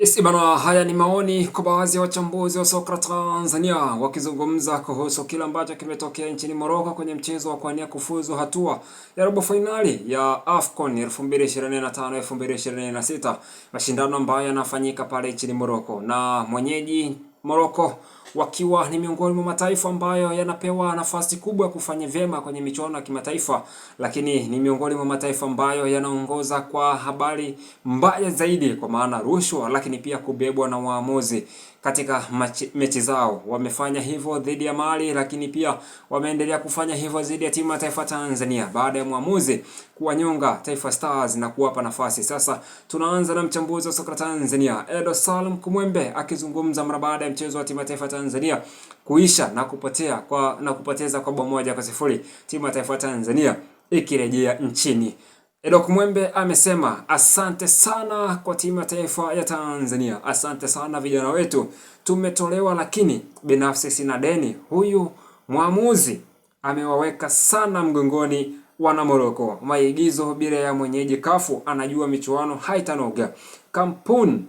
Isi bana, haya ni maoni kwa baadhi ya wachambuzi wa soka Tanzania wakizungumza kuhusu kile ambacho kimetokea nchini Morocco kwenye mchezo wa kuania kufuzu hatua ya robo finali ya AFCON 2025 2026, mashindano ambayo yanafanyika pale nchini Morocco, na mwenyeji Morocco wakiwa ni miongoni mwa mataifa ambayo yanapewa nafasi kubwa ya kufanya vyema kwenye michuano ya kimataifa, lakini ni miongoni mwa mataifa ambayo yanaongoza kwa habari mbaya zaidi, kwa maana rushwa, lakini pia kubebwa na waamuzi katika mechi zao. Wamefanya hivyo dhidi ya Mali, lakini pia wameendelea kufanya hivyo dhidi ya timu ya taifa Tanzania baada ya mwamuzi kuwanyonga Taifa Stars na kuwapa nafasi. Sasa tunaanza na mchambuzi wa soka Tanzania Edo Salum Kumwembe akizungumza mara baada ya mchezo wa timu ya taifa Tanzania kuisha na kupoteza kwa bao moja kwa sifuri, timu ya taifa Tanzania ikirejea nchini. Edo Kumwembe amesema asante sana kwa timu ya taifa ya Tanzania, asante sana vijana wetu, tumetolewa, lakini binafsi sina deni. Huyu mwamuzi amewaweka sana mgongoni wana Morocco. Maigizo bila ya mwenyeji kafu, anajua michuano haitanoga. Kampuni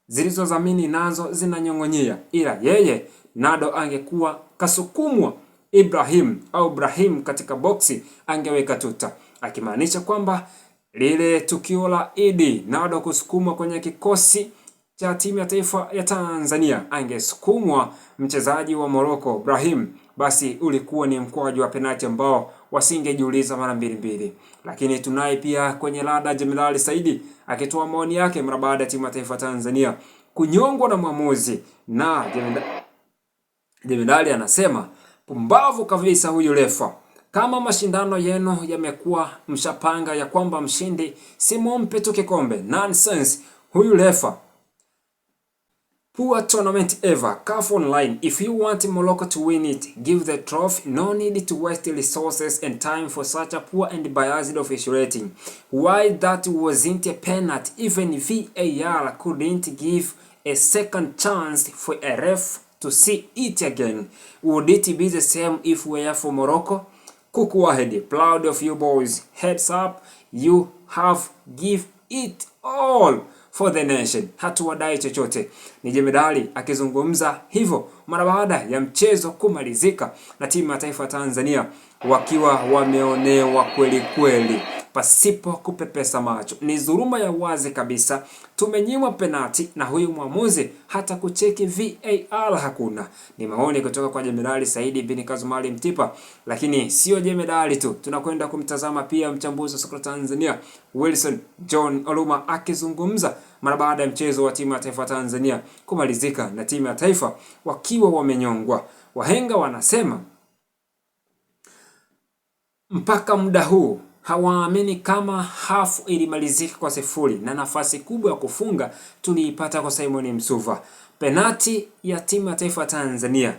zilizodhamini nazo zinanyong'onyea, ila yeye nado angekuwa kasukumwa Ibrahim katika boksi angeweka tuta, akimaanisha kwamba lile tukio la Idi nado kusukumwa kwenye kikosi cha timu ya taifa ya Tanzania, angesukumwa mchezaji wa Morocco Ibrahim, basi ulikuwa ni mkwaju wa penalti ambao wasingejiuliza mara mbili. Lakini tunaye pia kwenye lada Jemadari Saidi akitoa maoni yake mara baada ya timu ya taifa Tanzania kunyongwa na mwamuzi, na Jemadari anasema pumbavu kabisa huyu refa. Kama mashindano yenu yamekuwa mshapanga ya kwamba mshindi simumpe tu kikombe, nonsense. Huyu refa, poor tournament ever. CAF Online, if you want Morocco to win it, give the trophy. No need to waste resources and time for such a poor and biased officiating. Why that wasn't a penalty? Even VAR couldn't give a second chance for a ref to see it again. Would it be the same if we are for Morocco? Kuku Wahedi, proud of you boys. Heads up, you have give it all for the nation. Hatuwadai chochote. Ni Jemadari akizungumza hivyo mara baada ya mchezo kumalizika na timu ya taifa Tanzania wakiwa wameonewa kweli pasipo kupepesa macho. Ni dhuluma ya wazi kabisa. Tumenyimwa penalti na huyu mwamuzi hata kucheki VAR hakuna. Ni maoni kutoka kwa Jemadari Saidi bin Kazumali Mtipa, lakini sio Jemadari tu. Tunakwenda kumtazama pia mchambuzi wa soka Tanzania Wilson John Oluma akizungumza mara baada ya mchezo wa timu ya taifa Tanzania kumalizika na timu ya taifa wakiwa wamenyongwa. Wahenga wanasema mpaka muda huu hawaamini kama hafu ilimalizika kwa sifuri, na nafasi kubwa ya kufunga tuliipata kwa Simon Msuva. Penati ya timu ya taifa Tanzania,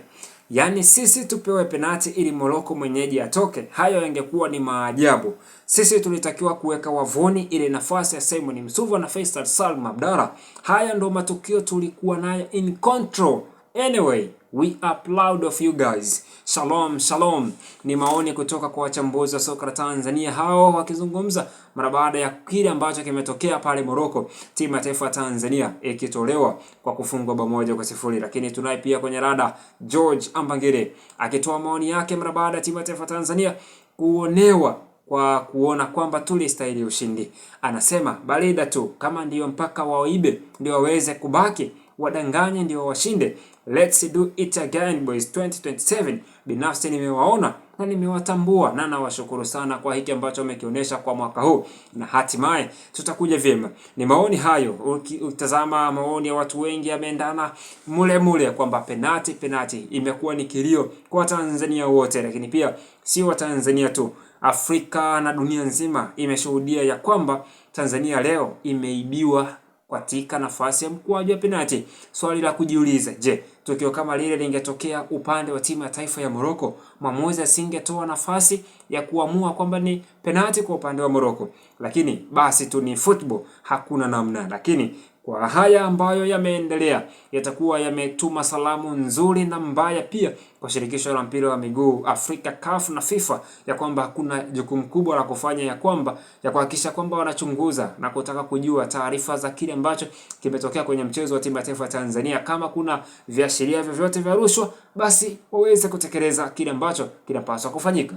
yaani sisi tupewe penati ili Morocco mwenyeji atoke, hayo yangekuwa ni maajabu. Sisi tulitakiwa kuweka wavuni ile nafasi ya Simon Msuva na Faisal Salum Abdalla. Haya ndo matukio tulikuwa nayo in control. Anyway, we are proud of you guys. Shalom. Ni maoni kutoka kwa wachambuzi wa soka la Tanzania, hao wakizungumza mara baada ya kile ambacho kimetokea pale Morocco, timu ya taifa Tanzania ikitolewa kwa kufungwa bao moja kwa sifuri. Lakini tunaye pia kwenye rada George Ambangile akitoa maoni yake mara baada ya timu ya taifa Tanzania kuonewa kwa kuona kwamba tulistahili ushindi. Anasema barida tu, kama ndiyo mpaka waibe ndio waweze kubaki, wadanganye ndio washinde. Let's do it again boys 2027. Binafsi nimewaona na nimewatambua na nawashukuru sana kwa hiki ambacho wamekionyesha kwa mwaka huu, na hatimaye tutakuja vyema. Ni maoni hayo. Ukitazama maoni ya watu wengi yameendana mule kwamba penalti imekuwa ni kilio kwa Tanzania wote, lakini pia sio wa Tanzania tu, Afrika na dunia nzima imeshuhudia ya kwamba Tanzania leo imeibiwa katika nafasi ya mkwaju wa penalti. Swali la kujiuliza, je, tukio kama lile lingetokea upande wa timu ya taifa ya Morocco, mwamuzi asingetoa nafasi ya kuamua kwamba ni penalti kwa upande wa Morocco? Lakini basi tu ni football, hakuna namna. Lakini Kwa haya ambayo yameendelea, yatakuwa yametuma salamu nzuri na mbaya pia kwa shirikisho la mpira wa miguu Afrika CAF na FIFA, ya kwamba kuna jukumu kubwa la kufanya, ya kuhakikisha kwamba wanachunguza na kutaka kujua taarifa za kile ambacho kimetokea kwenye mchezo wa timu ya taifa ya Tanzania. Kama kuna viashiria vyovyote vya rushwa, basi waweze kutekeleza kile ambacho kinapaswa kufanyika.